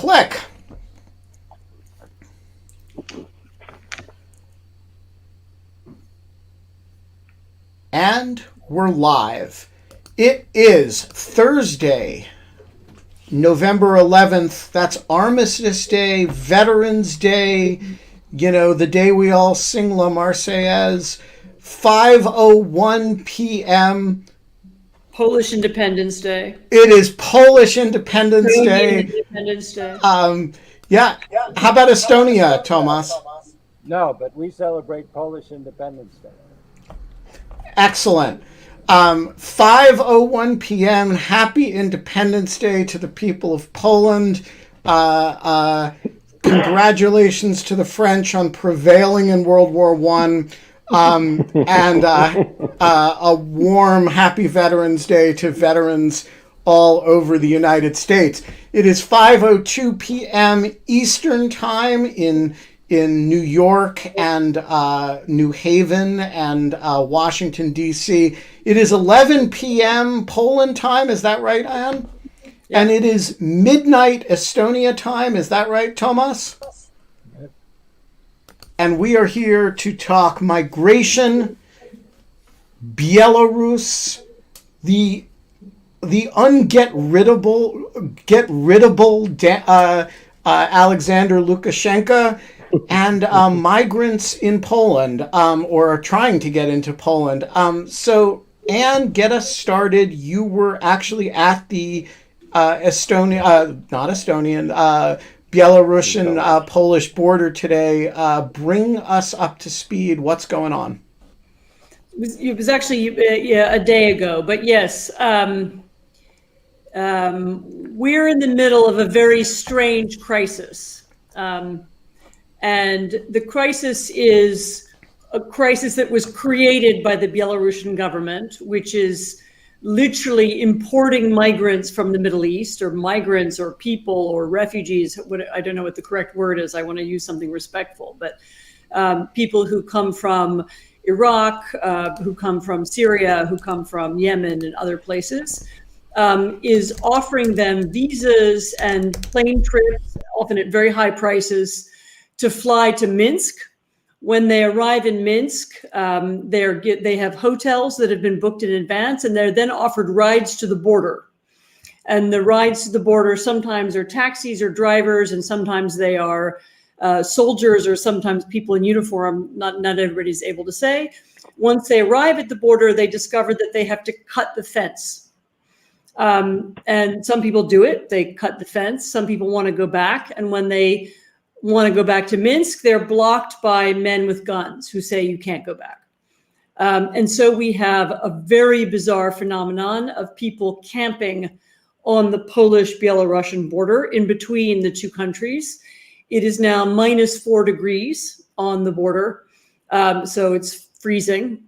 click. And we're live. It is Thursday, November 11th. That's Armistice Day, Veterans Day, you know, the day we all sing La Marseillaise. 5:01 p.m. Polish Independence Day. It is Polish Independence Day. Independence Day. Yeah. How about Estonia, Toomas? No, but we celebrate Polish Independence Day. Excellent. 5:01 p.m. Happy Independence Day to the people of Poland. Congratulations to the French on prevailing in World War I. And a warm, happy Veterans Day to veterans all over the United States. It is 5:02 p.m. Eastern Time in New York and New Haven and Washington, D.C. It is 11 p.m. Poland time. Is that right, Anne? Yeah. And it is midnight Estonia time. Is that right, Toomas? Yep. And we are here to talk migration, Belarus, the unget-riddable Alexander Lukashenko, and migrants in Poland, or trying to get into Poland. So, Anne, get us started. You were actually at the Belarusian Polish border today. Bring us up to speed. What's going on? It was actually a day ago, but yes. We're in the middle of a very strange crisis. And the crisis is a crisis that was created by the Belarusian government, which is literally importing migrants from the Middle East, or migrants or people or refugees. I don't know what the correct word is. I want to use something respectful, but people who come from Iraq, who come from Syria, who come from Yemen and other places, is offering them visas and plane trips, often at very high prices, to fly to Minsk. When they arrive in Minsk, they have hotels that have been booked in advance, and they're then offered rides to the border. And the rides to the border sometimes are taxis or drivers, and sometimes they are soldiers, or sometimes people in uniform. Not everybody's able to say. Once they arrive at the border, they discover that they have to cut the fence. And some people do it. They cut the fence. Some people want to go back. And when they want to go back to Minsk, they're blocked by men with guns who say you can't go back. And so we have a very bizarre phenomenon of people camping on the Polish-Belarusian border in between the two countries. It is now -4 degrees on the border. So it's freezing.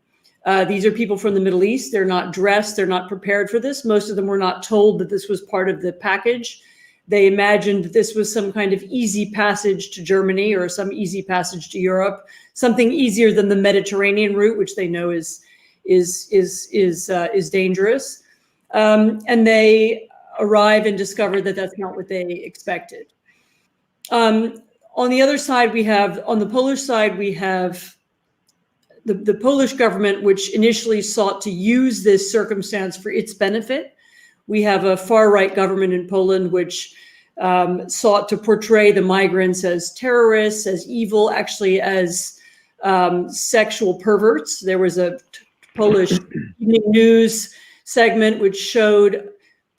These are people from the Middle East. They're not dressed. They're not prepared for this. Most of them were not told that this was part of the package. They imagined that this was some kind of easy passage to Germany or some easy passage to Europe, something easier than the Mediterranean route, which they know is dangerous. And they arrive and discover that that's not what they expected. On the other side, on the Polish side, we have the Polish government, which initially sought to use this circumstance for its benefit. We have a far-right government in Poland, which sought to portray the migrants as terrorists, as evil, actually as sexual perverts. There was a Polish evening news segment which showed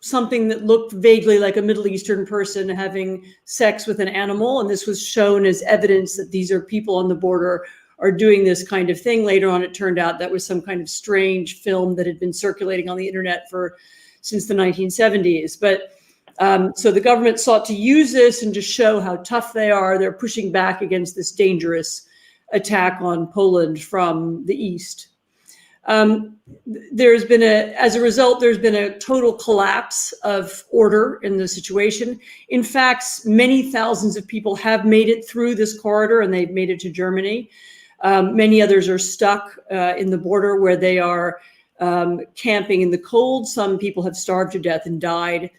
something that looked vaguely like a Middle Eastern person having sex with an animal. And this was shown as evidence that these are people on the border are doing this kind of thing. Later on, it turned out that was some kind of strange film that had been circulating on the internet since the 1970s. But so the government sought to use this and just show how tough they are. They're pushing back against this dangerous attack on Poland from the east. As a result, there's been a total collapse of order in the situation. In fact, many thousands of people have made it through this corridor and they've made it to Germany. Many others are stuck in the border where they are camping in the cold. Some people have starved to death and died.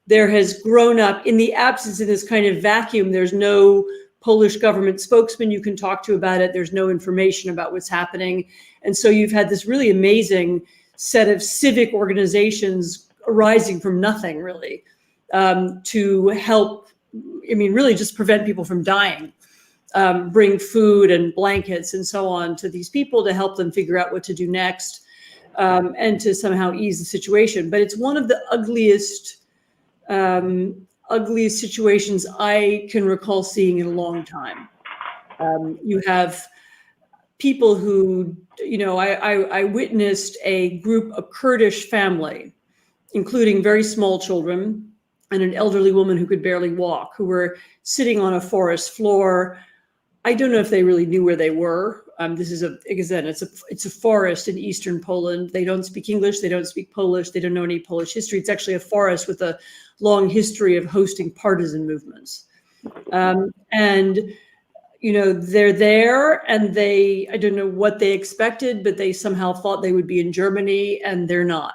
there has grown up, in the absence of this kind of vacuum, there's no Polish government spokesman you can talk to about it. There's no information about what's happening. And so you've had this really amazing set of civic organizations arising from nothing, really, to help, I mean, really just prevent people from dying, bring food and blankets and so on to these people to help them figure out what to do next, and to somehow ease the situation. But it's one of the ugliest situations I can recall seeing in a long time. You have people who, I witnessed a Kurdish family, including very small children and an elderly woman who could barely walk, who were sitting on a forest floor. I don't know if they really knew where they were. This is it's a forest in eastern Poland. They don't speak English. They don't speak Polish. They don't know any Polish history. It's actually a forest with a long history of hosting partisan movements. And they're there, and I don't know what they expected, but they somehow thought they would be in Germany, and they're not.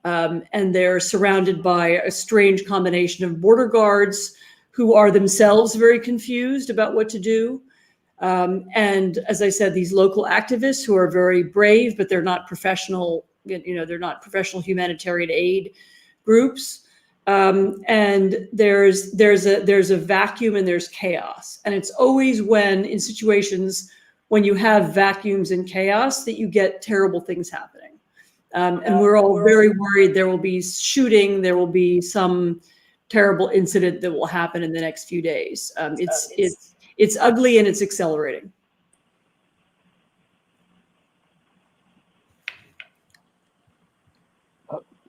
And they're surrounded by a strange combination of border guards who are themselves very confused about what to do. And as I said, these local activists who are very brave, but they're not professional, they're not professional humanitarian aid groups. And there's a vacuum and there's chaos. And it's always in situations when you have vacuums and chaos that you get terrible things happening. And we're all very worried there will be shooting, there will be some terrible incident that will happen in the next few days. It's ugly and it's accelerating.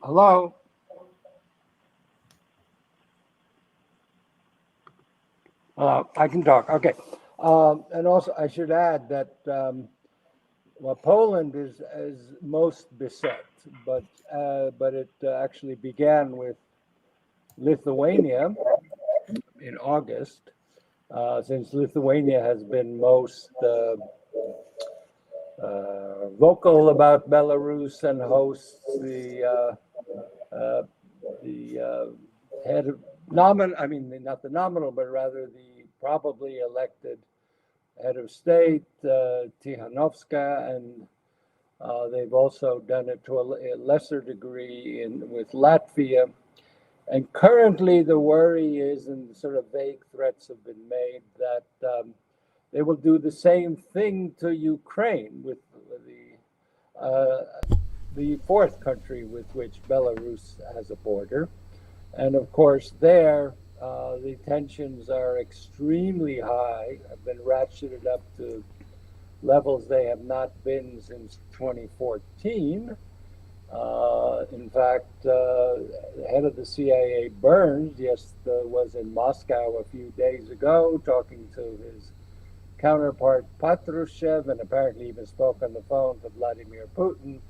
Hello? I can talk. Okay. And also, I should add that Poland is most beset, but it actually began with Lithuania in August, since Lithuania has been most vocal about Belarus and hosts the head of not the nominal, but rather the probably elected head of state, Tihanovska, and they've also done it to a lesser degree with Latvia. And currently the worry is, and sort of vague threats have been made, that they will do the same thing to Ukraine, with the fourth country with which Belarus has a border. And of course there, the tensions are extremely high, have been ratcheted up to levels they have not been since 2014. In fact, the head of the CIA, Burns, was in Moscow a few days ago talking to his counterpart Patrushev, and apparently even spoke on the phone to Vladimir Putin,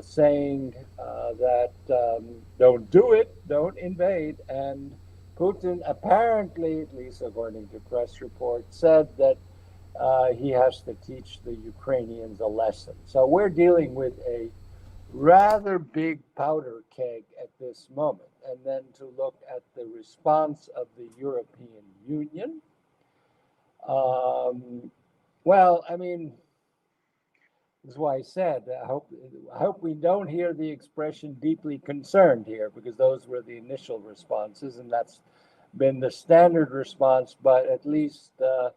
saying that don't do it, don't invade. And Putin apparently, at least according to press reports, said that he has to teach the Ukrainians a lesson. So we're dealing with a rather big powder keg at this moment. And then to look at the response of the European Union. That's why I said, I hope we don't hear the expression deeply concerned here, because those were the initial responses, and that's been the standard response. But at least the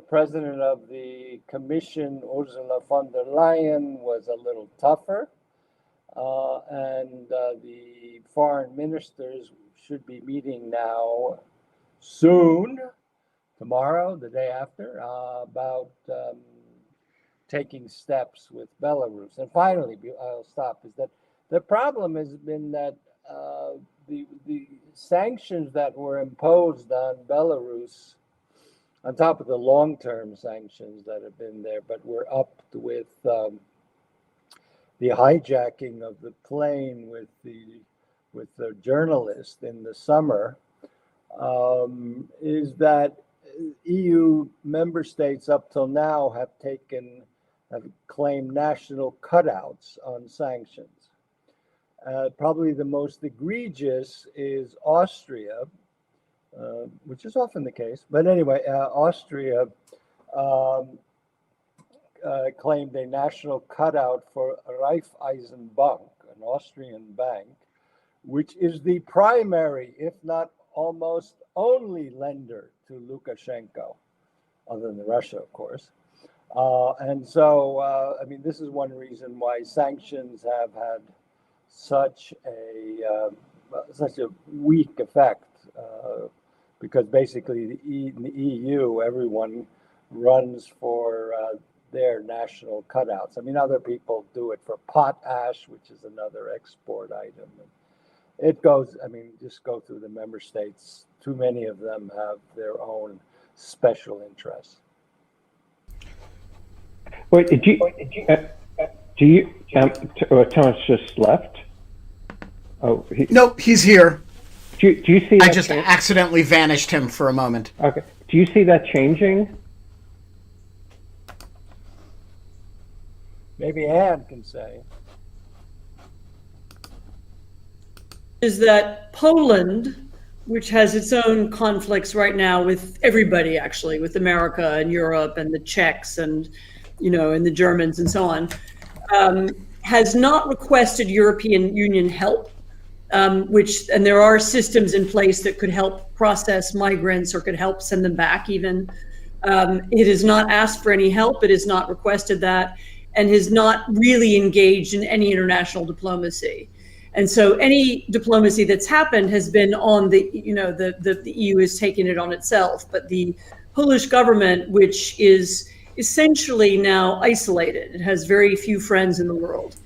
president of the Commission, Ursula von der Leyen, was a little tougher. And the foreign ministers should be meeting now soon, tomorrow, the day after, about taking steps with Belarus. And finally, I'll stop, is that the problem has been that the sanctions that were imposed on Belarus, on top of the long-term sanctions that have been there, but were upped with the hijacking of the plane with the journalist in the summer, is that EU member states up till now have claimed national cutouts on sanctions. Probably the most egregious is Austria, which is often the case. But anyway, Austria um, claimed a national cutout for Raiffeisenbank, an Austrian bank, which is the primary, if not almost only lender to Lukashenko, other than Russia, of course. And so, I mean, this is one reason why sanctions have had such a weak effect, because basically in the EU, everyone runs for their national cutouts. I mean, other people do it for potash, which is another export item. It goes, I mean, just go through the member states. Too many of them have their own special interests. Wait, Thomas just left? Oh, Nope, he's here. Do you see? I just accidentally vanished him for a moment. Okay. Do you see that changing? Maybe Anne can say. Is that Poland, which has its own conflicts right now with everybody, actually, with America and Europe and the Czechs and, and the Germans and so on, has not requested European Union help, and there are systems in place that could help process migrants or could help send them back even. It has not asked for any help. It has not requested that, and has not really engaged in any international diplomacy. And so any diplomacy that's happened has been on the EU has taken it on itself. But the Polish government, which is essentially now isolated, it has very few friends in the world,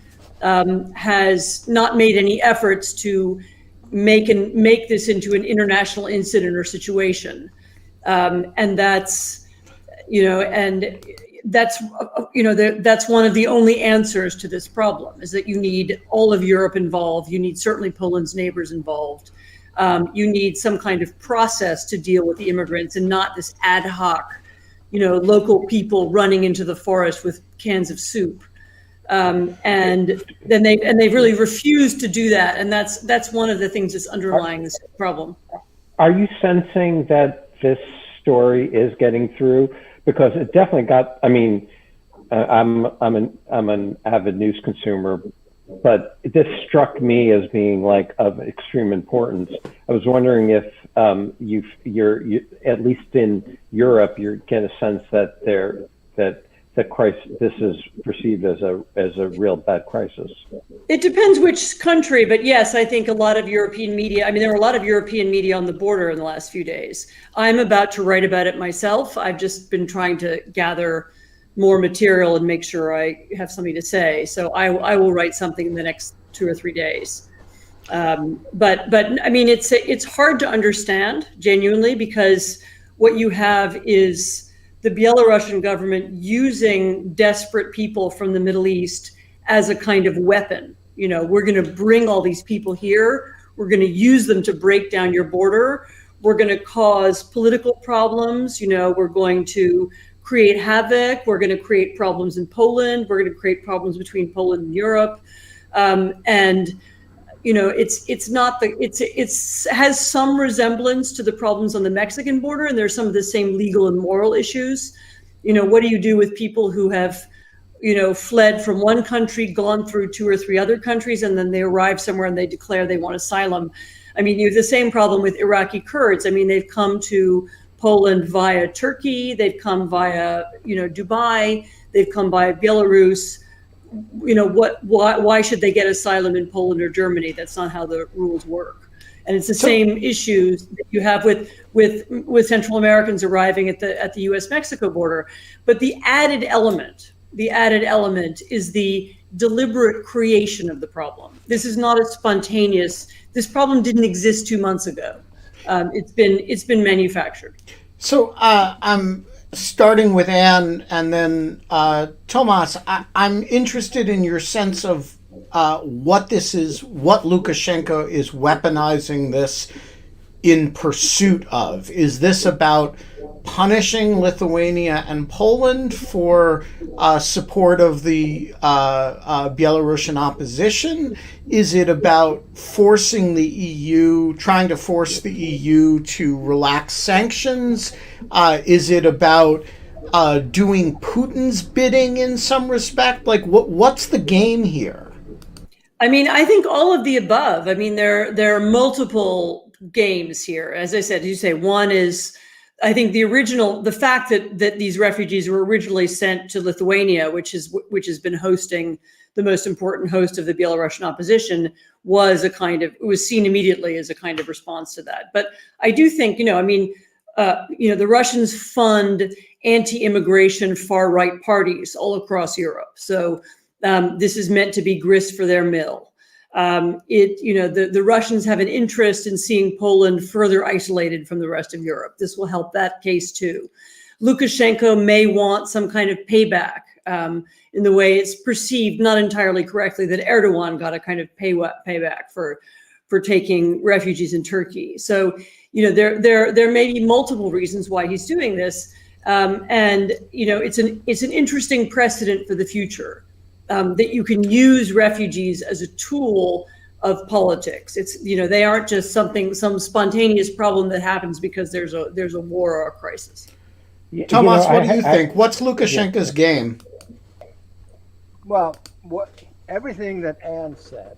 has not made any efforts to make this into an international incident or situation. And that's, that's one of the only answers to this problem, is that you need all of Europe involved. You need certainly Poland's neighbors involved. You need some kind of process to deal with the immigrants, and not this ad hoc, local people running into the forest with cans of soup. And then they've really refused to do that. And that's one of the things that's underlying this problem. Are you sensing that this story is getting through? Because it definitely got. I mean, I'm an avid news consumer, but this struck me as being like of extreme importance. I was wondering if you're at least in Europe, you get a sense that this is perceived as a real bad crisis. It depends which country, but yes, I think a lot of European media, I mean, there were a lot of European media on the border in the last few days. I'm about to write about it myself. I've just been trying to gather more material and make sure I have something to say. So I will write something in the next 2 or 3 days. But I mean, it's hard to understand genuinely, because what you have is the Belarusian government using desperate people from the Middle East as a kind of weapon. We're going to bring all these people here. We're going to use them to break down your border. We're going to cause political problems. We're going to create havoc. We're going to create problems in Poland. We're going to create problems between Poland and Europe. It has some resemblance to the problems on the Mexican border, and there's some of the same legal and moral issues. What do you do with people who have, fled from one country, gone through 2 or 3 other countries, and then they arrive somewhere and they declare they want asylum? I mean, you have the same problem with Iraqi Kurds. I mean, they've come to Poland via Turkey, they've come via, Dubai, they've come via Belarus. Why should they get asylum in Poland or Germany? That's not how the rules work. And it's the same issues that you have with Central Americans arriving at the US-Mexico border. But the added element is the deliberate creation of the problem. This is not a spontaneous, this problem didn't exist 2 months ago. It's been manufactured. So I'm starting with Anne and then Toomas. I'm interested in your sense of what this is, what Lukashenko is weaponizing this in pursuit of? Is this about punishing Lithuania and Poland for support of the Belarusian opposition? Is it about forcing the EU, trying to force the EU to relax sanctions? Is it about doing Putin's bidding in some respect? Like, what's the game here? I mean, I think all of the above. I mean, there are multiple games here. As I said, as you say, one is, I think the fact that these refugees were originally sent to Lithuania, which has been hosting the most important host of the Belarusian opposition, was seen immediately as a kind of response to that. But I do think, the Russians fund anti-immigration far-right parties all across Europe. So this is meant to be grist for their mill. The Russians have an interest in seeing Poland further isolated from the rest of Europe. This will help that case too. Lukashenko may want some kind of payback in the way it's perceived, not entirely correctly, that Erdogan got a kind of payback for taking refugees in Turkey. So, there may be multiple reasons why he's doing this, and it's an interesting precedent for the future. That you can use refugees as a tool of politics. It's, they aren't just some spontaneous problem that happens because there's a war or a crisis. Toomas, what do you think? What's Lukashenko's game? Well, everything that Anne said,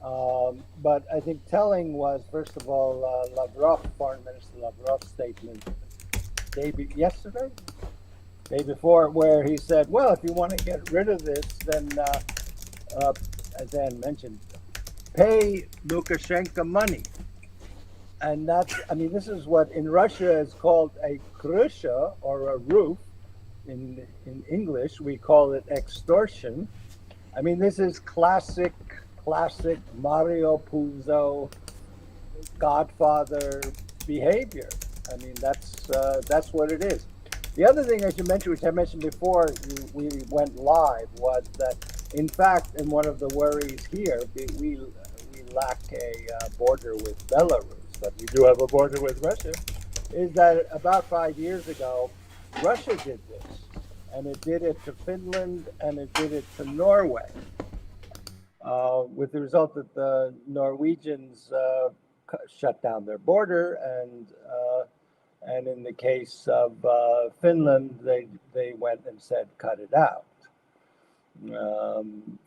but I think telling was, first of all, Foreign Minister Lavrov's statement day before, where he said, well, if you want to get rid of this, then, as Anne mentioned, pay Lukashenko money. And this is what in Russia is called a krysha, or a roof. In English, we call it extortion. I mean, this is classic Mario Puzo, Godfather behavior. I mean, that's what it is. The other thing, as you mentioned, which I mentioned before we went live, was that, in fact, and one of the worries here, we lack a border with Belarus, but we do have a border with Russia, is that about 5 years ago, Russia did this, and it did it to Finland, and it did it to Norway, with the result that the Norwegians shut down their border, and in the case of Finland, they went and said, cut it out.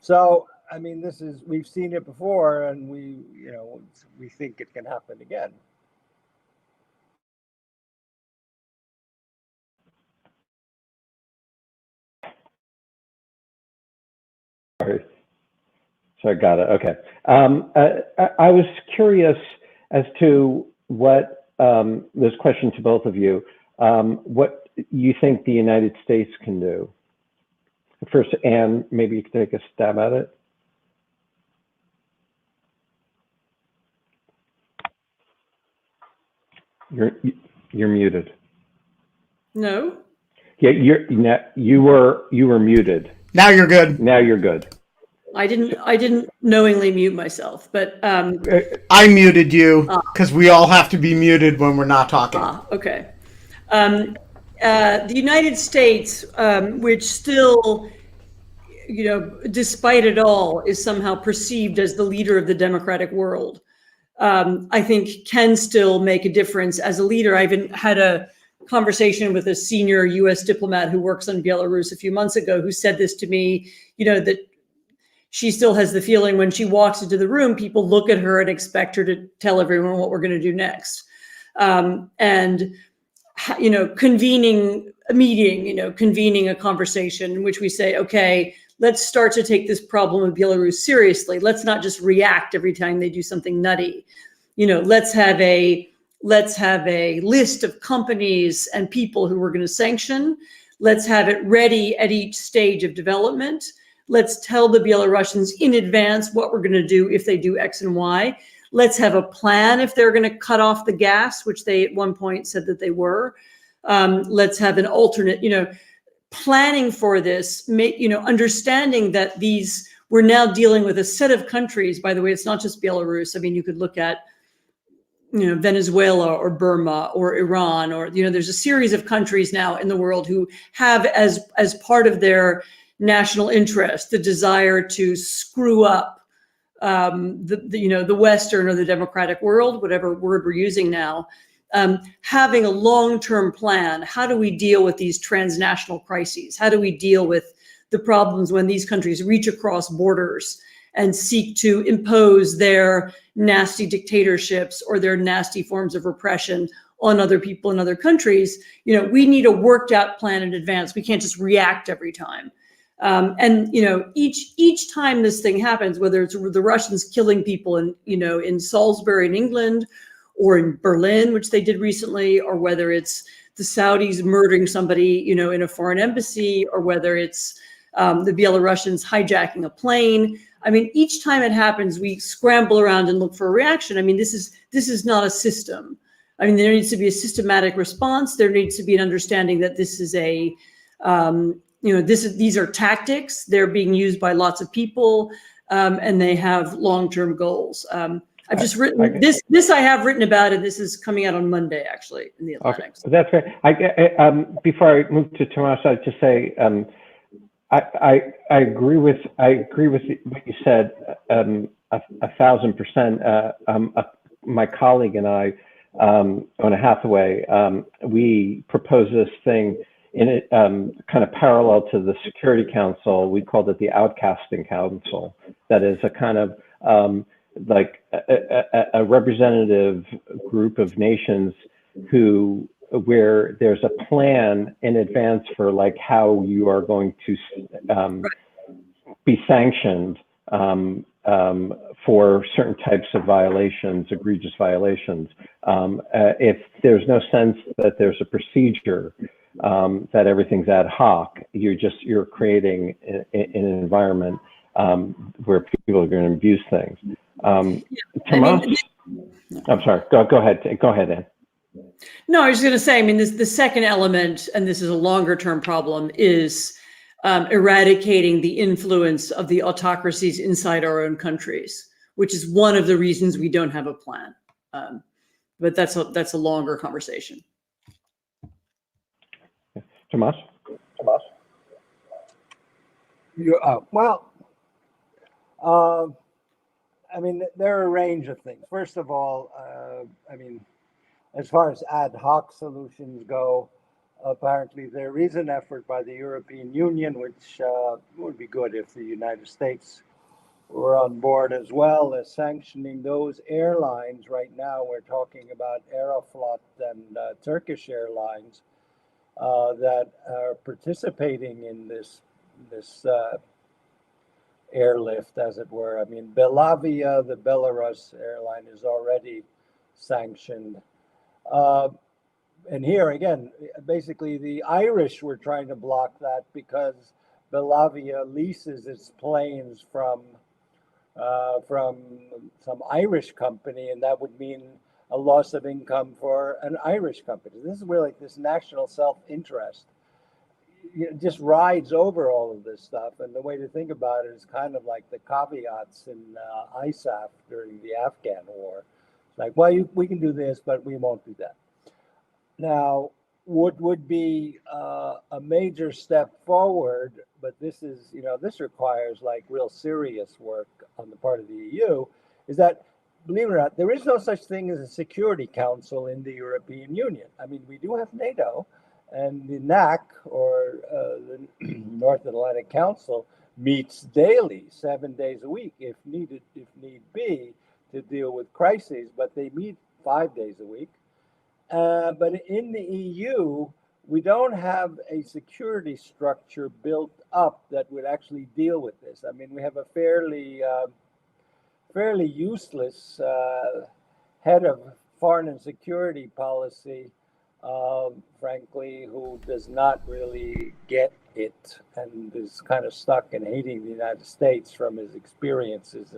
So, I mean, we've seen it before, and we think it can happen again. So I got it. Okay. I was curious as to what, this question to both of you, what you think the United States can do. First, Anne, maybe you could take a stab at it. You're muted. No. Yeah, you were muted. Now you're good. Now you're good. I didn't knowingly mute myself, but I muted you because we all have to be muted when we're not talking. Okay. The United States, which still, despite it all, is somehow perceived as the leader of the democratic world, I think can still make a difference as a leader. I even had a conversation with a senior U.S. diplomat who works on Belarus a few months ago, who said this to me, that she still has the feeling when she walks into the room, people look at her and expect her to tell everyone what we're going to do next. Convening a meeting, convening a conversation in which we say, okay, let's start to take this problem of Belarus seriously. Let's not just react every time they do something nutty. Let's have a list of companies and people who we're going to sanction. Let's have it ready at each stage of development. Let's tell the Belarusians in advance what we're going to do if they do X and Y. Let's have a plan if they're going to cut off the gas, which they at one point said that they were. Let's have an alternate, planning for this, understanding that we're now dealing with a set of countries. By the way, it's not just Belarus. I mean, you could look at, Venezuela or Burma or Iran, or, there's a series of countries now in the world who have as part of their national interest the desire to screw up the Western or the democratic world, whatever word we're using now, having a long-term plan. How do we deal with these transnational crises? How do we deal with the problems when these countries reach across borders and seek to impose their nasty dictatorships or their nasty forms of repression on other people in other countries? We need a worked out plan in advance. We can't just react every time. Each time this thing happens, whether it's the Russians killing people in Salisbury in England or in Berlin, which they did recently, or whether it's the Saudis murdering somebody, in a foreign embassy, or whether it's the Belarusians hijacking a plane. I mean, each time it happens, we scramble around and look for a reaction. I mean, this is not a system. I mean, there needs to be a systematic response. There needs to be an understanding that this is these are tactics. They're being used by lots of people, and they have long-term goals. I've just written this. I have written about, and this is coming out on Monday, actually, in the Atlantic. Okay. That's great. Before I move to Toomas, I'd just say I agree with what you said 1,000%. My colleague and I, Anne Hathaway, we proposed this thing in it, kind of parallel to the Security Council. We called it the Outcasting Council. That is a kind of like a representative group of nations where there's a plan in advance for like how you are going to be sanctioned for certain types of violations, egregious violations. If there's no sense that there's a procedure, that everything's ad hoc, you're creating an environment where people are going to abuse things. Toomas? I'm sorry. Go ahead. Go ahead, Anne. No, I was going to say, I mean, the second element, and this is a longer term problem, is eradicating the influence of the autocracies inside our own countries, which is one of the reasons we don't have a plan. But that's a longer conversation. Toomas? I mean, there are a range of things. First of all, I mean, as far as ad hoc solutions go, apparently there is an effort by the European Union, which would be good if the United States were on board as well, as sanctioning those airlines. Right now, we're talking about Aeroflot and Turkish Airlines that are participating in this airlift, as it were. I mean, Belavia, the Belarus airline, is already sanctioned. And here again, basically the Irish were trying to block that because Belavia leases its planes from some Irish company, and that would mean a loss of income for an Irish company. This is where like this national self-interest just rides over all of this stuff. And the way to think about it is kind of like the caveats in ISAF during the Afghan war. It's like, well, we can do this, but we won't do that. Now, what would be a major step forward, but this is, this requires like real serious work on the part of the EU, is that, believe it or not, there is no such thing as a Security Council in the European Union. I mean, we do have NATO, and the NAC, or the North Atlantic Council, meets daily, 7 days a week, if need be, to deal with crises, but they meet 5 days a week. But in the EU, we don't have a security structure built up that would actually deal with this. I mean, we have a fairly useless head of foreign and security policy, frankly, who does not really get it and is kind of stuck in hating the United States from his experiences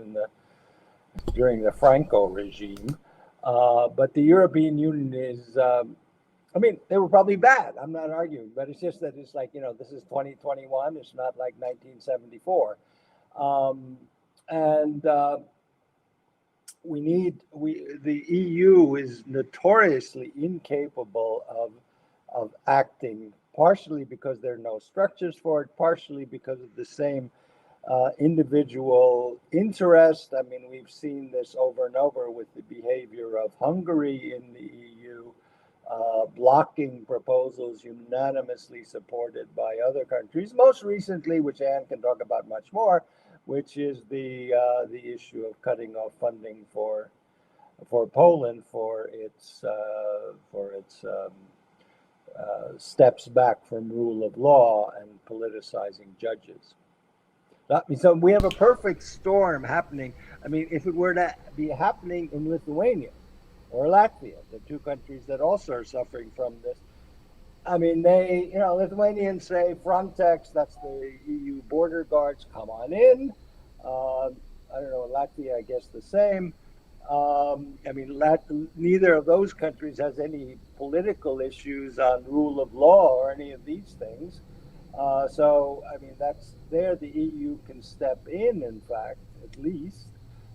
during the Franco regime. But the European Union is, I mean, they were probably bad. I'm not arguing, but it's just that it's like, this is 2021. It's not like 1974. the EU is notoriously incapable of acting, partially because there are no structures for it, partially because of the same individual interest. I mean, we've seen this over and over with the behavior of Hungary in the EU, blocking proposals unanimously supported by other countries. Most recently, which Anne can talk about much more, which is the issue of cutting off funding for Poland for its steps back from rule of law and politicizing judges. So we have a perfect storm happening. I mean, if it were to be happening in Lithuania or Latvia, the two countries that also are suffering from this, I mean, Lithuanians say Frontex, that's the EU border guards, come on in. I don't know, Latvia, I guess the same. I mean, neither of those countries has any political issues on rule of law or any of these things. So, I mean, that's there the EU can step in fact, at least.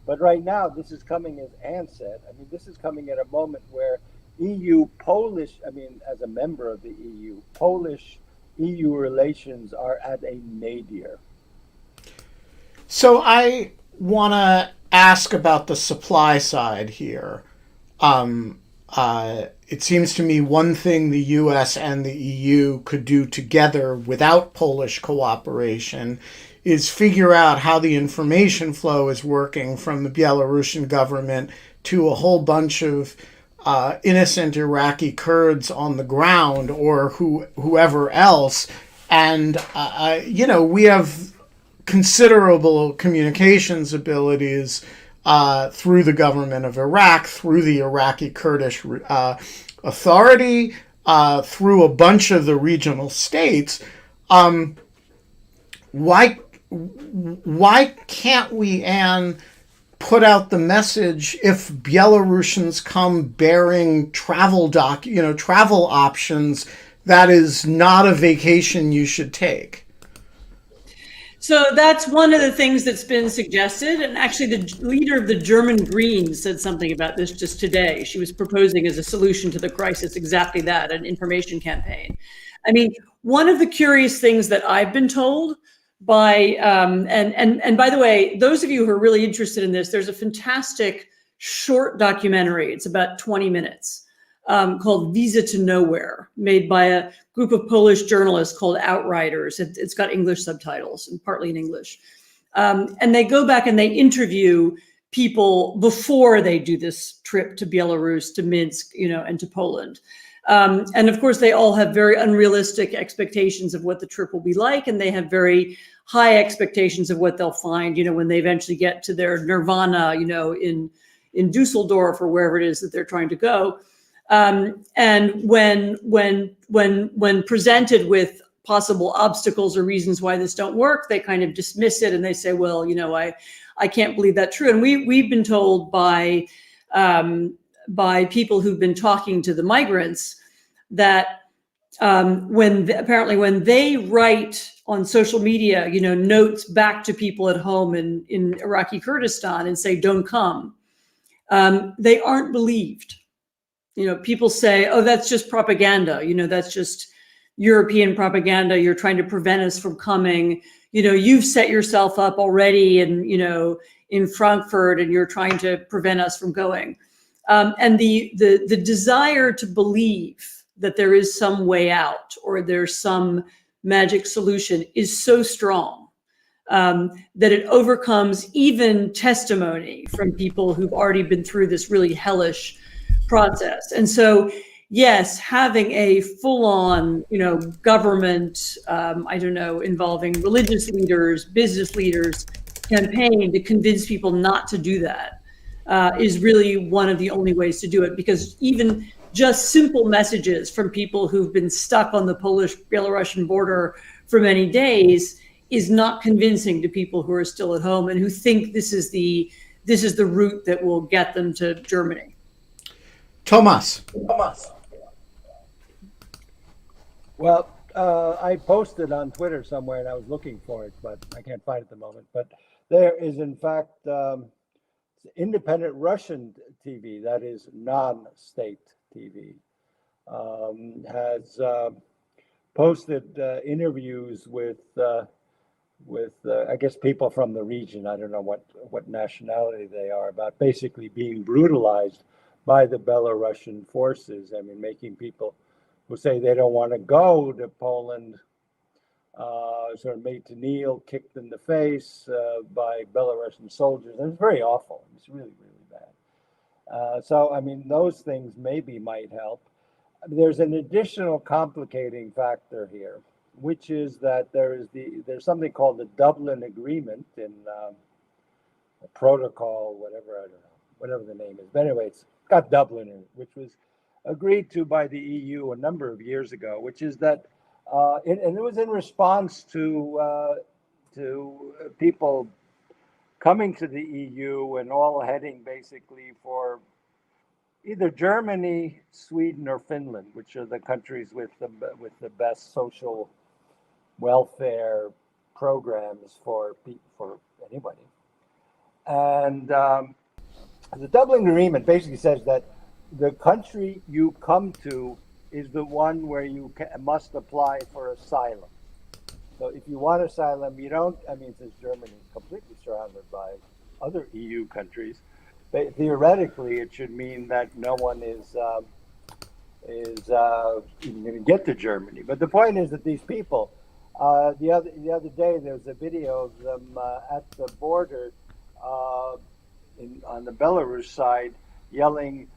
But right now, this is coming, as Anne said, I mean, this is coming at a moment where as a member of the EU, Polish-EU relations are at a nadir. So I want to ask about the supply side here. It seems to me one thing the US and the EU could do together without Polish cooperation is figure out how the information flow is working from the Belarusian government to a whole bunch of innocent Iraqi Kurds on the ground or whoever else. And, we have considerable communications abilities through the government of Iraq, through the Iraqi Kurdish Authority, through a bunch of the regional states. Why can't we, Anne, put out the message if Belarusians come bearing travel options, that is not a vacation you should take? So that's one of the things that's been suggested. And actually, the leader of the German Greens said something about this just today. She was proposing as a solution to the crisis exactly that, an information campaign. I mean, one of the curious things that I've been told by, and by the way, those of you who are really interested in this, there's a fantastic short documentary. It's about 20 minutes. Called Visa to Nowhere, made by a group of Polish journalists called Outriders. It's got English subtitles and partly in English. And they go back and they interview people before they do this trip to Belarus, to Minsk, and to Poland. And of course, they all have very unrealistic expectations of what the trip will be like. And they have very high expectations of what they'll find, when they eventually get to their nirvana, in Dusseldorf or wherever it is that they're trying to go. And when presented with possible obstacles or reasons why this don't work, they kind of dismiss it and they say, well, I can't believe that's true. And we've been told by people who've been talking to the migrants that when they write on social media, notes back to people at home in Iraqi Kurdistan and say, don't come, they aren't believed. People say, oh, that's just propaganda. That's just European propaganda. You're trying to prevent us from coming. You've set yourself up already in Frankfurt and you're trying to prevent us from going. And the desire to believe that there is some way out or there's some magic solution is so strong that it overcomes even testimony from people who've already been through this really hellish process. And so, yes, having a full-on, government, involving religious leaders, business leaders, campaign to convince people not to do that is really one of the only ways to do it. Because even just simple messages from people who've been stuck on the Polish-Belarusian border for many days is not convincing to people who are still at home and who think this is the route that will get them to Germany. Toomas. Well, I posted on Twitter somewhere and I was looking for it, but I can't find it at the moment. But there is, in fact, independent Russian TV, that is non-state TV, has posted interviews with I guess people from the region. I don't know what nationality they are, about basically being brutalized by the Belarusian forces. I mean, making people who say they don't want to go to Poland sort of made to kneel, kicked in the face by Belarusian soldiers. And it's very awful. It's really, really bad. So, I mean, those things maybe might help. There's an additional complicating factor here, which is that there's something called the Dublin Agreement in a protocol, whatever, I don't know, whatever the name is. But anyway, it's got Dublin in it, which was agreed to by the EU a number of years ago, which is that, and it was in response to people coming to the EU and all heading basically for either Germany, Sweden, or Finland, which are the countries with the best social welfare programs for anybody. And the Dublin Agreement basically says that the country you come to is the one where you must apply for asylum. So if you want asylum, you don't. I mean, since Germany is completely surrounded by other EU countries, theoretically, it should mean that no one is even going to get to Germany. But the point is that these people, the other day, there was a video of them at the border on the Belarus side yelling,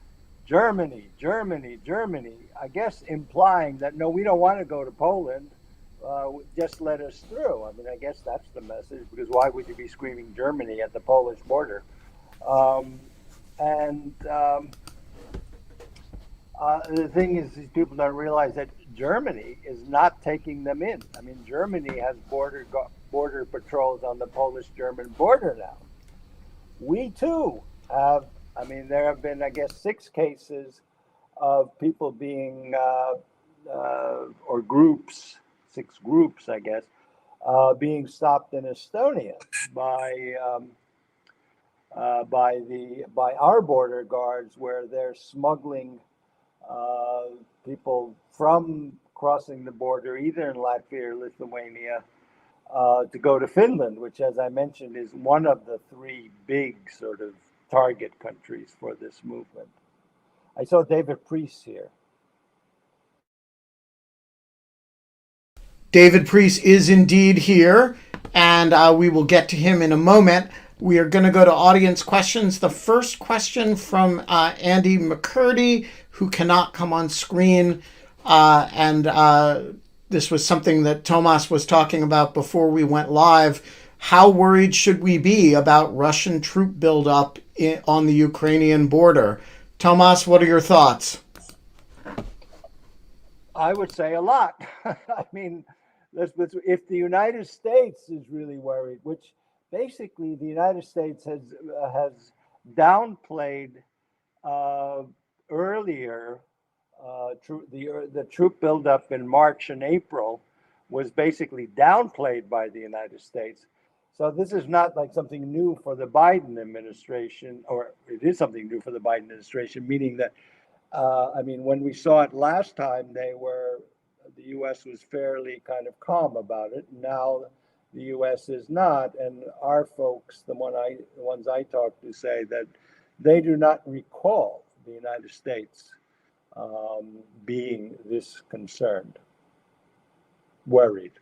"Germany, Germany, Germany," I guess implying that, no, we don't want to go to Poland, just let us through. I mean, I guess that's the message, because why would you be screaming Germany at the Polish border? The thing is, these people don't realize that Germany is not taking them in. I mean, Germany has border patrols on the Polish-German border now. We too have. I mean, there have been, I guess, 6 cases of people being, or groups, 6 groups, I guess, being stopped in Estonia by our border guards, where they're smuggling people from crossing the border, either in Latvia or Lithuania, to go to Finland, which, as I mentioned, is one of the 3 big sort of target countries for this movement. I saw David Priest here. David Priest is indeed here, and we will get to him in a moment. We are going to go to audience questions. The first question from Andy McCurdy, who cannot come on screen. This was something that Toomas was talking about before we went live. How worried should we be about Russian troop buildup on the Ukrainian border? Toomas, what are your thoughts? I would say a lot. I mean, if the United States is really worried, which basically the United States has downplayed earlier, the troop buildup in March and April was basically downplayed by the United States. So this is not like something new for the Biden administration, or it is something new for the Biden administration, meaning that, I mean, when we saw it last time, the U.S. was fairly kind of calm about it. Now the U.S. is not, and our folks, the ones I talked to, say that they do not recall the United States being this concerned, worried.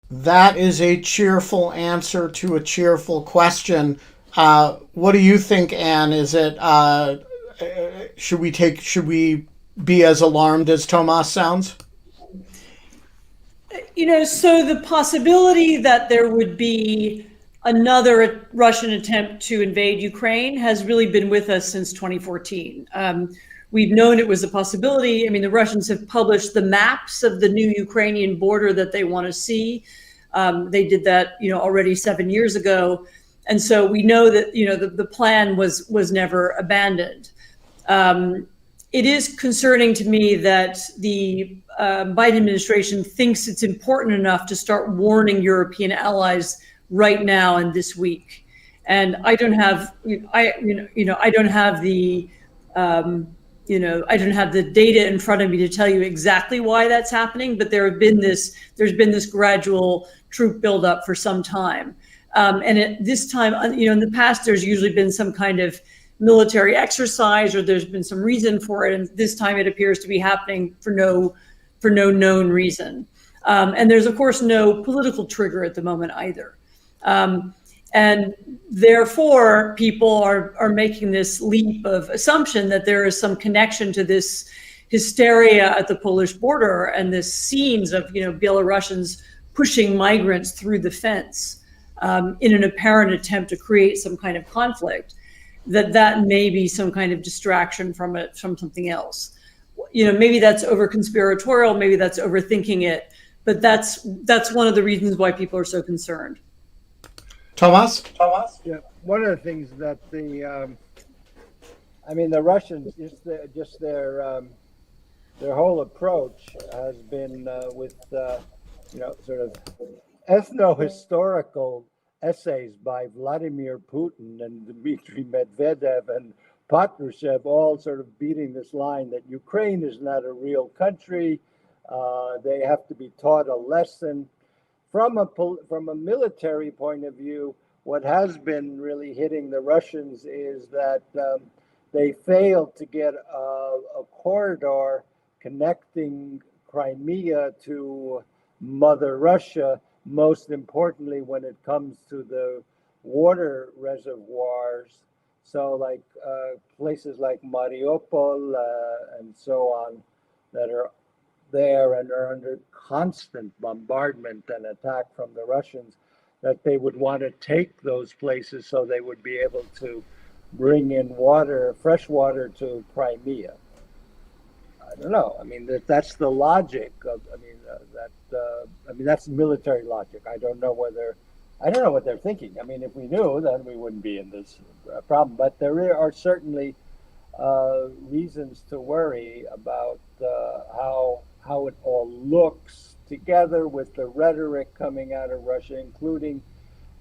That is a cheerful answer to a cheerful question. What do you think, Anne? Is it should we be as alarmed as Toomas sounds? So the possibility that there would be another Russian attempt to invade Ukraine has really been with us since 2014. We've known it was a possibility. I mean, the Russians have published the maps of the new Ukrainian border that they want to see. They did that, already 7 years ago. And so we know that, the plan was never abandoned. It is concerning to me that the Biden administration thinks it's important enough to start warning European allies right now and this week. And I don't have, I don't have the, I don't have the data in front of me to tell you exactly why that's happening, but there's been this gradual troop buildup for some time. And at this time, in the past, there's usually been some kind of military exercise, or there's been some reason for it. And this time it appears to be happening for no known reason. And there's, of course, no political trigger at the moment either. And therefore, people are making this leap of assumption that there is some connection to this hysteria at the Polish border and this scenes of, Belarusians pushing migrants through the fence in an apparent attempt to create some kind of conflict, that may be some kind of distraction from something else. Maybe that's over conspiratorial, maybe that's overthinking it, but that's one of the reasons why people are so concerned. Toomas? Yeah, one of the things that the Russians, just their whole approach has been with sort of ethno-historical essays by Vladimir Putin and Dmitry Medvedev and Patrushev, all sort of beating this line that Ukraine is not a real country. They have to be taught a lesson. From a military point of view, what has been really hitting the Russians is that they failed to get a corridor connecting Crimea to Mother Russia, most importantly when it comes to the water reservoirs. So like places like Mariupol and so on that are there and are under constant bombardment and attack from the Russians, that they would want to take those places so they would be able to bring in water, fresh water to Crimea. I don't know. I mean, that's the logic of. That's military logic. I don't know what they're thinking. I mean, if we knew, then we wouldn't be in this problem. But there are certainly reasons to worry about how it all looks together with the rhetoric coming out of Russia, including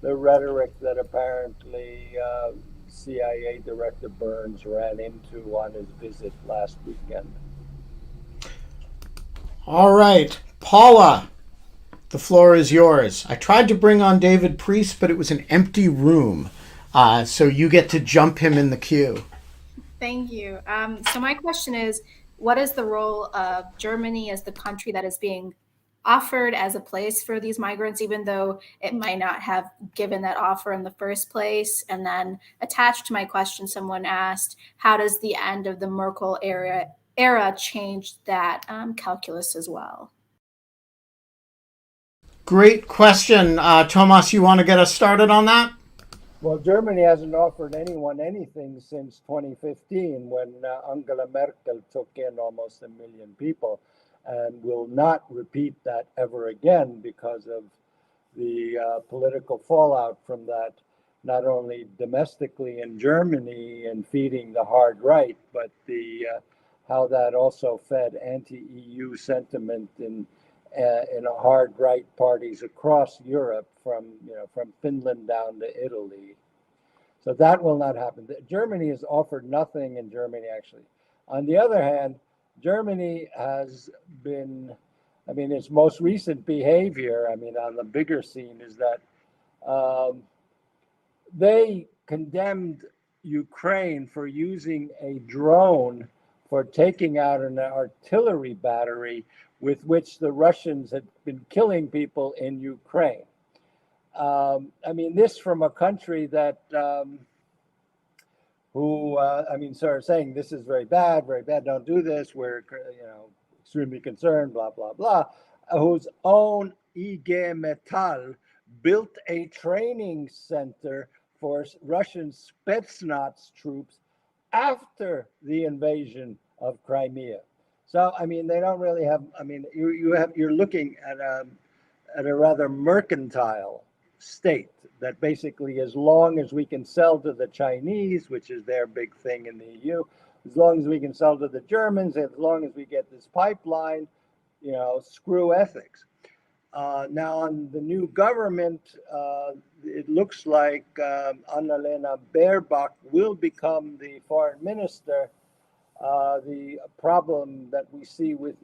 the rhetoric that apparently CIA Director Burns ran into on his visit last weekend. All right. Paula, the floor is yours. I tried to bring on David Priest, but it was an empty room. So you get to jump him in the queue. Thank you. So my question is, what is the role of Germany as the country that is being offered as a place for these migrants, even though it might not have given that offer in the first place? And then attached to my question, someone asked, how does the end of the Merkel era change that calculus as well? Great question. Toomas, you want to get us started on that? Well, Germany hasn't offered anyone anything since 2015 when Angela Merkel took in almost 1 million people, and will not repeat that ever again because of the political fallout from that, not only domestically in Germany and feeding the hard right, but how that also fed anti-EU sentiment in hard right parties across Europe, from Finland down to Italy. So that will not happen. Germany has offered nothing in Germany, actually. On the other hand, Germany has been, its most recent behavior, on the bigger scene, is that they condemned Ukraine for using a drone for taking out an artillery battery with which the Russians had been killing people in Ukraine. This from a country that, sort of saying this is very bad, don't do this, we're, extremely concerned, blah, blah, blah, whose own IG Metall built a training center for Russian Spetsnaz troops after the invasion of Crimea. So, they don't really have, you're looking at a rather mercantile state that basically, as long as we can sell to the Chinese, which is their big thing in the EU, as long as we can sell to the Germans, as long as we get this pipeline, screw ethics. Now, on the new government, it looks like Annalena Baerbock will become the foreign minister. The problem that we see with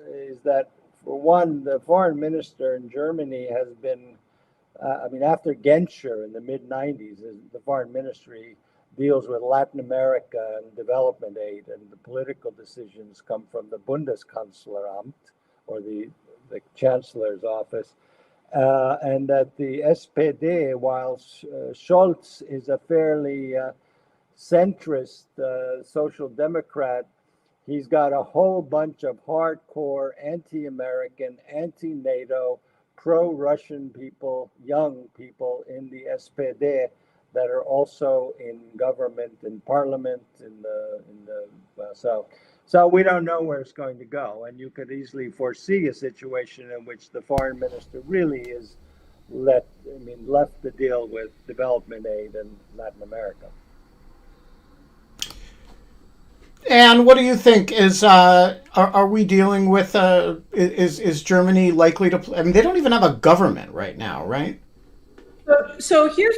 is that, for one, the foreign minister in Germany has been, after Genscher in the mid 90s, the foreign ministry deals with Latin America and development aid, and the political decisions come from the Bundeskanzleramt, or the chancellor's office. And that the SPD, while Scholz is a fairly centrist social democrat, he's got a whole bunch of hardcore anti-American, anti-NATO, pro-Russian people, young people in the SPD that are also in government, in parliament, so we don't know where it's going to go, and you could easily foresee a situation in which the foreign minister really is left to deal with development aid in Latin America. And what do you think? Are we dealing with is Germany likely to? I mean, they don't even have a government right now, right? So here's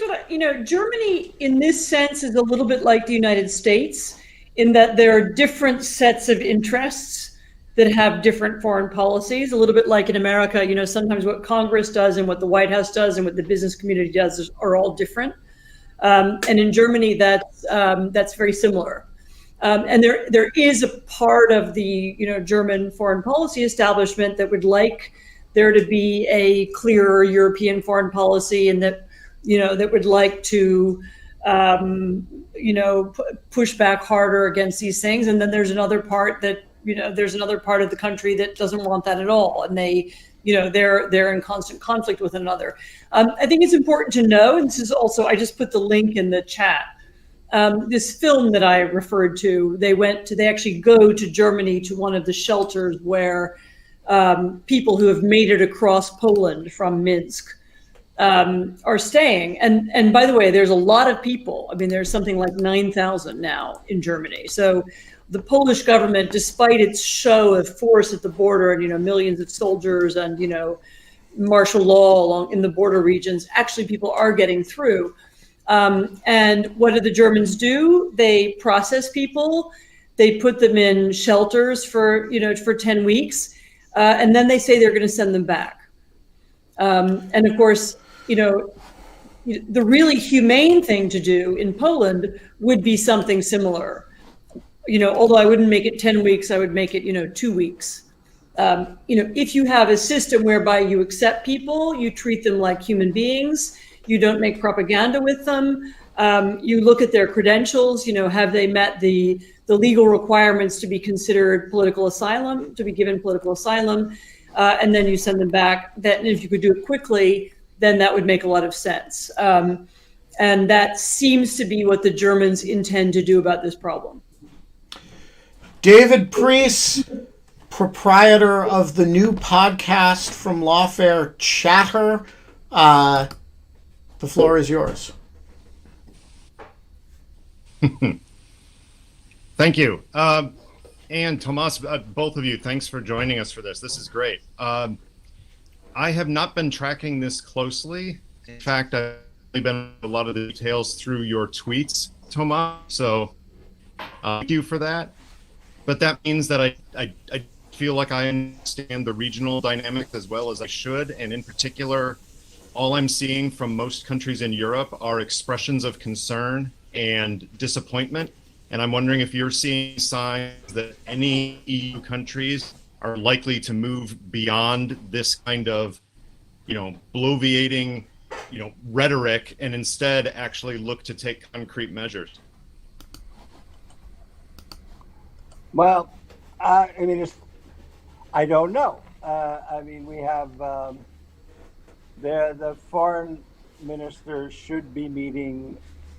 Germany in this sense is a little bit like the United States in that there are different sets of interests that have different foreign policies. A little bit like in America, sometimes what Congress does and what the White House does and what the business community does are all different. And in Germany, that's very similar. And there is a part of the German foreign policy establishment that would like there to be a clearer European foreign policy, and that that would like to push back harder against these things. And then there's another part that there's another part of the country that doesn't want that at all, and they're in constant conflict with one another. I think it's important to know, and this is also, I just put the link in the chat. This film that I referred to, they actually go to Germany to one of the shelters where people who have made it across Poland from Minsk are staying. And by the way, there's a lot of people. I mean, there's something like 9,000 now in Germany. So the Polish government, despite its show of force at the border and, millions of soldiers and, martial law in the border regions, actually people are getting through. And what do the Germans do? They process people, they put them in shelters for 10 weeks, and then they say they're going to send them back. And of course, the really humane thing to do in Poland would be something similar. Although I wouldn't make it 10 weeks, I would make it, 2 weeks. If you have a system whereby you accept people, you treat them like human beings, you don't make propaganda with them, you look at their credentials, have they met the legal requirements to be considered political asylum, to be given political asylum, and then you send them back. That if you could do it quickly, then that would make a lot of sense. And that seems to be what the Germans intend to do about this problem. David Priest, proprietor of the new podcast from Lawfare, Chatter. The floor is yours. Thank you. And Toomas, both of you, thanks for joining us for this. This is great. I have not been tracking this closely. In fact, I've only been a lot of the details through your tweets, Toomas. So thank you for that. But that means that I feel like I understand the regional dynamics as well as I should. And in particular, all I'm seeing from most countries in Europe are expressions of concern and disappointment. And I'm wondering if you're seeing signs that any EU countries are likely to move beyond this kind of, bloviating, rhetoric, and instead actually look to take concrete measures. Well, I don't know. We have the foreign minister should be meeting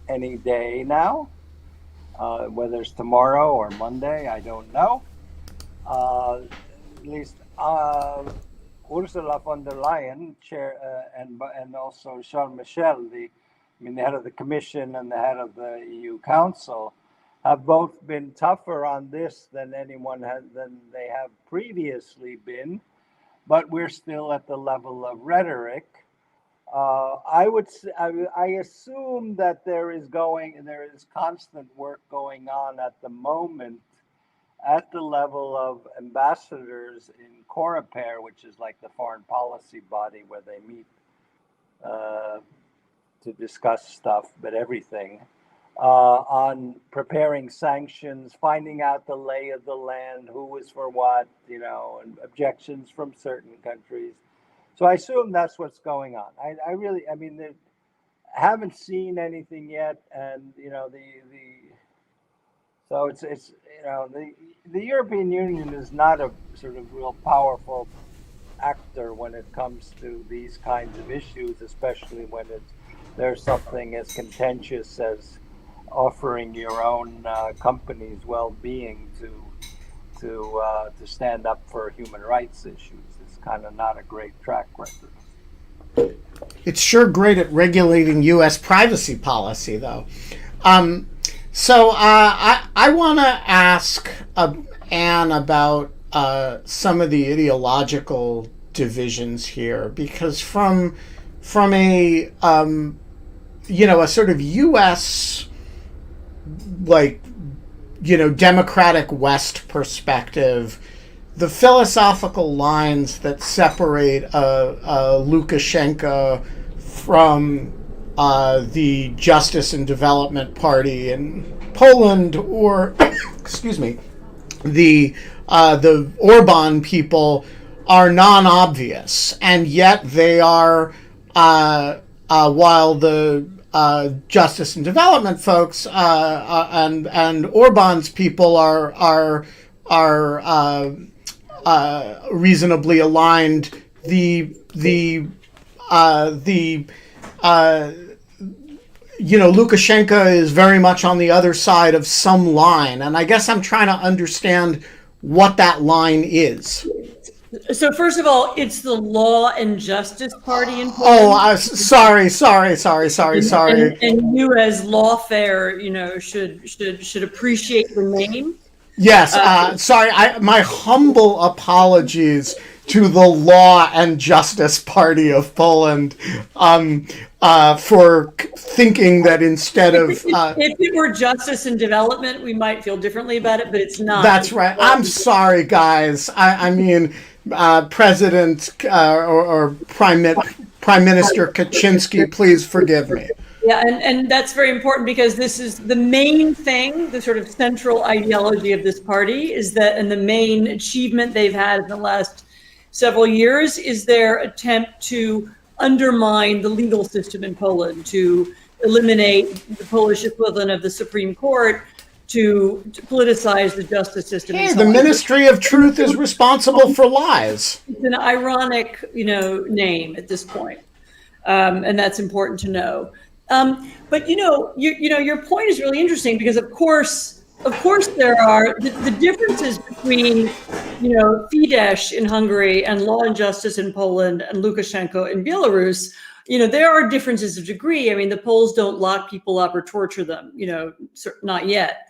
any day now. Whether it's tomorrow or Monday, I don't know. At least Ursula von der Leyen, chair, and also Charles Michel, the head of the Commission and the head of the EU Council, have both been tougher on this than they have previously been. but we're still at the level of rhetoric. I assume that there is constant work going on at the moment at the level of ambassadors in Coreper, which is like the foreign policy body where they meet to discuss stuff, but everything, on preparing sanctions, finding out the lay of the land, who was for what, and objections from certain countries. So I assume that's what's going on. I haven't seen anything yet, and so it's the European Union is not a sort of real powerful actor when it comes to these kinds of issues, especially when there's something as contentious as offering your own company's well-being to stand up for human rights issues. It's kind of not a great track record. It's sure great at regulating U.S. privacy policy, though. So I want to ask Anne about some of the ideological divisions here, because from a a sort of U.S. democratic West perspective, the philosophical lines that separate Lukashenko from the Justice and Development Party in Poland, or excuse me, the Orban people, are non-obvious, and yet they are, while the Justice and Development folks and Orban's people are reasonably aligned, Lukashenko is very much on the other side of some line, and I guess I'm trying to understand what that line is. So first of all, it's the Law and Justice Party in Poland. Sorry. And you, as lawfare, should appreciate the name. Yes, sorry. My humble apologies to the Law and Justice Party of Poland for thinking that instead of... if it were Justice and Development, we might feel differently about it, but it's not. That's right. I'm sorry, guys. I mean, President or Prime Minister Kaczynski, please forgive me. Yeah, and that's very important, because this is the main thing, the sort of central ideology of this party is that, and the main achievement they've had in the last several years is their attempt to undermine the legal system in Poland, to eliminate the Polish equivalent of the Supreme Court, to politicize the justice system. Hey, the Ministry of Truth is responsible for lies. It's an ironic, name at this point, and that's important to know. But your point is really interesting, because of course there are the differences between Fidesz in Hungary and Law and Justice in Poland and Lukashenko in Belarus. There are differences of degree. I mean, the Poles don't lock people up or torture them, not yet.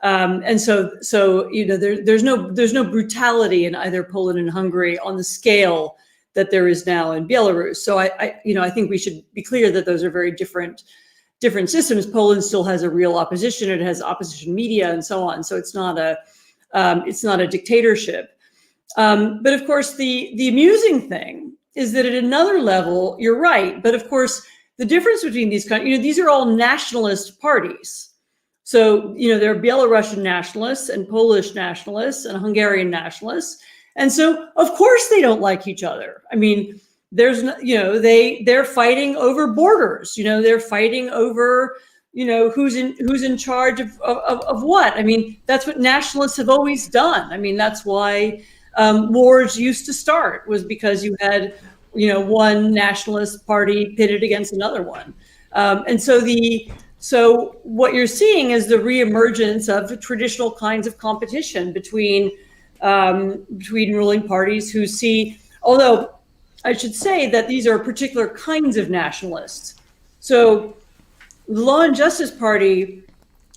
And so there's no brutality in either Poland and Hungary on the scale that there is now in Belarus. So I think we should be clear that those are very different systems. Poland still has a real opposition. It has opposition media and so on. So it's not a dictatorship. But of course, the amusing thing is that at another level, you're right. But of course, the difference between these countries, these are all nationalist parties. So, there are Belarusian nationalists and Polish nationalists and Hungarian nationalists. And so, of course, they don't like each other. I mean, there's no, they're fighting over borders. They're fighting over, who's in charge of what. I mean, that's what nationalists have always done. I mean, that's why wars used to start, was because you had, one nationalist party pitted against another one. And so what you're seeing is the reemergence of traditional kinds of competition between ruling parties who see, although I should say that these are particular kinds of nationalists. So the Law and Justice Party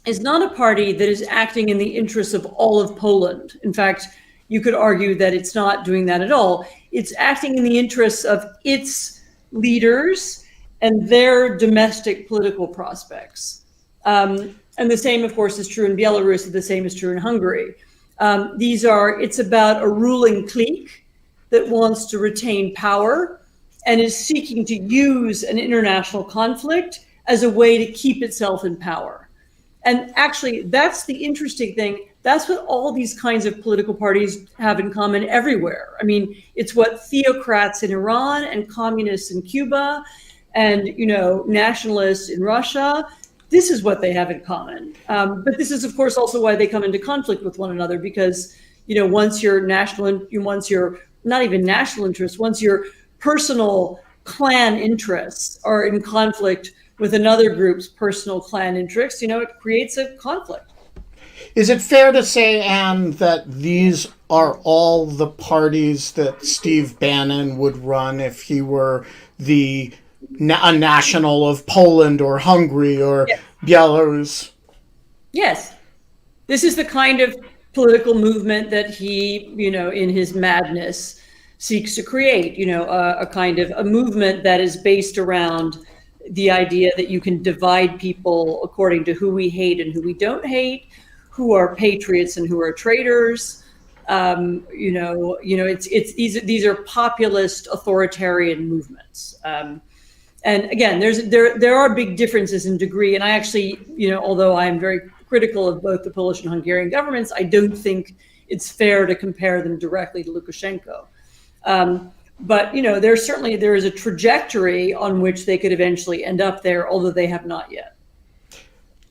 is not a party that is acting in the interests of all of Poland. In fact, you could argue that it's not doing that at all. it's acting in the interests of its leaders and their domestic political prospects. And the same, of course, is true in Belarus, and the same is true in Hungary. It's about a ruling clique that wants to retain power and is seeking to use an international conflict as a way to keep itself in power. And actually, that's the interesting thing. That's what all these kinds of political parties have in common everywhere. I mean, it's what theocrats in Iran and communists in Cuba and, nationalists in Russia, this is what they have in common. But this is, of course, also why they come into conflict with one another, because, once your not even national interests, once your personal clan interests are in conflict with another group's personal clan interests, it creates a conflict. Is it fair to say, Anne, that these are all the parties that Steve Bannon would run if he were a national of Poland or Hungary or Belarus? Yes. This is the kind of political movement that he, in his madness, seeks to create, a kind of a movement that is based around the idea that you can divide people according to who we hate and who we don't hate, who are patriots and who are traitors. These are populist authoritarian movements. And again, there are big differences in degree. And I actually, although I am very critical of both the Polish and Hungarian governments, I don't think it's fair to compare them directly to Lukashenko. But there is a trajectory on which they could eventually end up there, although they have not yet.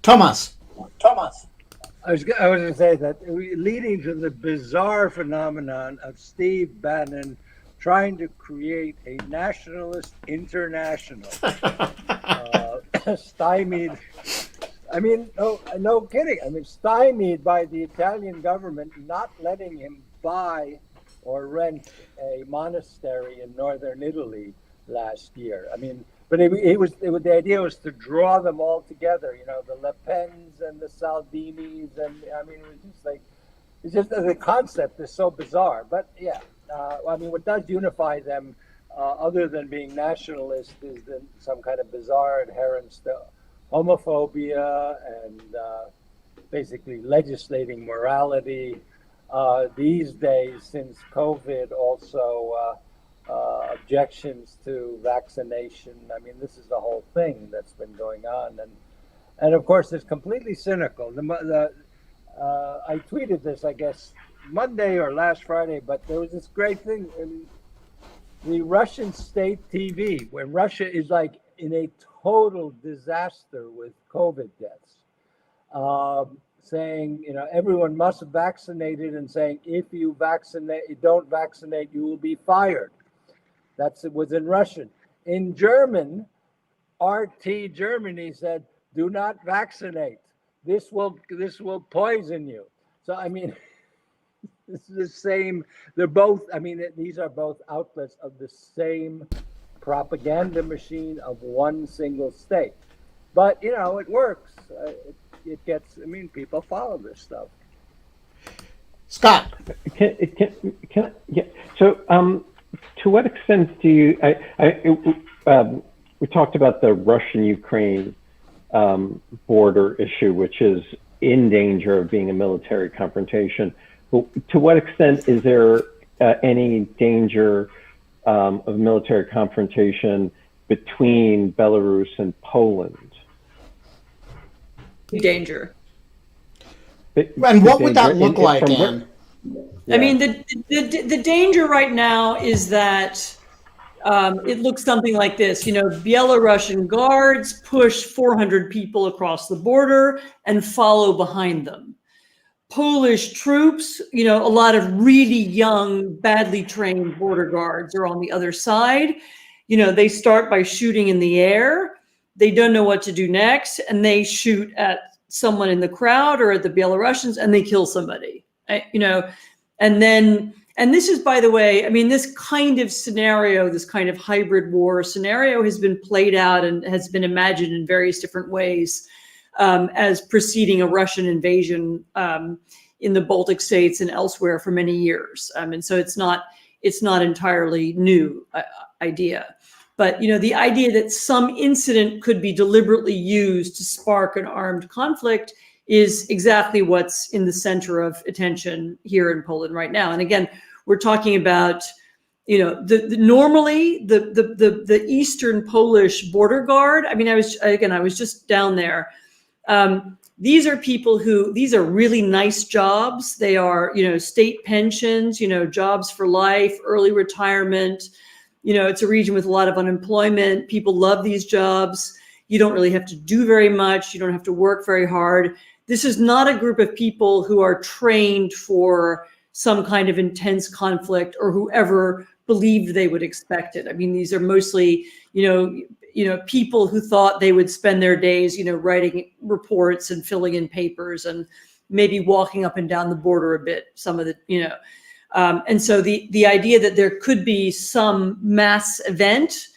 Toomas. I was going to say that leading to the bizarre phenomenon of Steve Bannon trying to create a nationalist international, stymied. I mean, no kidding. I mean, stymied by the Italian government not letting him buy or rent a monastery in northern Italy last year. I mean, but the idea was to draw them all together, the Le Pens and the Salvinis, and I mean, it's just the concept is so bizarre. But yeah, I mean, what does unify them, other than being nationalist, is some kind of bizarre adherence to homophobia and basically legislating morality. These days, since COVID, also objections to vaccination. I mean, this is the whole thing that's been going on, and of course, it's completely cynical. I tweeted this, I guess, Monday or last Friday, but there was this great thing in the Russian state TV, when Russia is like in a total disaster with COVID deaths. Saying, everyone must be vaccinated, and saying, if you don't vaccinate, you will be fired. It was in Russian. In German, RT Germany said, do not vaccinate. This will poison you. So, I mean, it's the same. They're both, I mean, these are both outlets of the same propaganda machine of one single state. But, it works. It gets, I mean, people follow this stuff. Scott. So, to what extent do you, we talked about the Russian-Ukraine border issue, which is in danger of being a military confrontation. But to what extent is there any danger of military confrontation between Belarus and Poland? Danger. And what would that look like, Anne? I mean, the danger right now is that it looks something like this. Belarusian guards push 400 people across the border and follow behind them. Polish troops, a lot of really young, badly trained border guards are on the other side. They start by shooting in the air. They don't know what to do next, and they shoot at someone in the crowd or at the Belarusians, and they kill somebody. And this is, by the way, I mean, this kind of scenario, this kind of hybrid war scenario has been played out and has been imagined in various different ways as preceding a Russian invasion in the Baltic states and elsewhere for many years. And so it's not it's not entirely new idea. But, the idea that some incident could be deliberately used to spark an armed conflict is exactly what's in the center of attention here in Poland right now. And again, we're talking about, normally the Eastern Polish border guard. I mean, I was just down there. These are people these are really nice jobs. They are, state pensions, jobs for life, early retirement. It's a region with a lot of unemployment. People love these jobs. You don't really have to do very much. You don't have to work very hard. This is not a group of people who are trained for some kind of intense conflict or whoever believed they would expect it. I mean, these are mostly, people who thought they would spend their days, writing reports and filling in papers and maybe walking up and down the border a bit. Some of the, and so the idea that there could be some mass event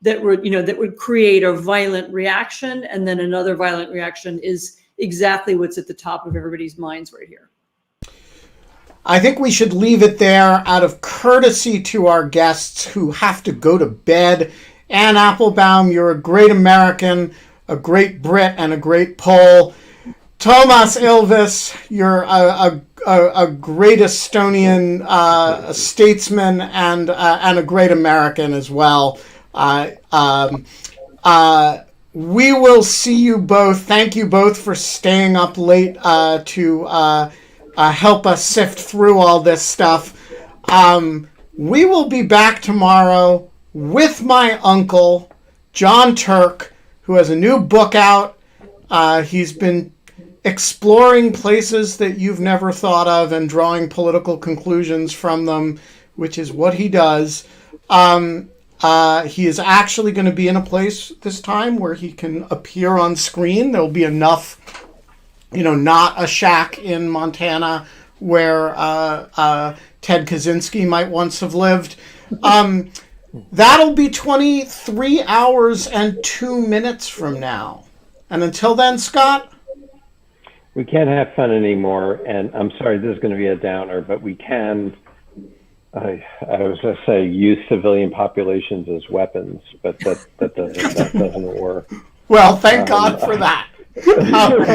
that would create a violent reaction and then another violent reaction is exactly what's at the top of everybody's minds right here. I think we should leave it there out of courtesy to our guests who have to go to bed. Anne Applebaum, you're a great American, a great Brit, and a great Pole. Toomas Ilves, you're a great Estonian statesman and a great American as well. We will see you both. Thank you both for staying up late to help us sift through all this stuff. We will be back tomorrow with my uncle, John Turk, who has a new book out. He's been exploring places that you've never thought of and drawing political conclusions from them, which is what he does. He is actually going to be in a place this time where he can appear on screen. There'll be enough, not a shack in Montana where Ted Kaczynski might once have lived. That'll be 23 hours and 2 minutes from now. And until then, Scott? We can't have fun anymore. And I'm sorry, this is going to be a downer, but we can... I was going to say use civilian populations as weapons, but that doesn't work. Well, thank God for that.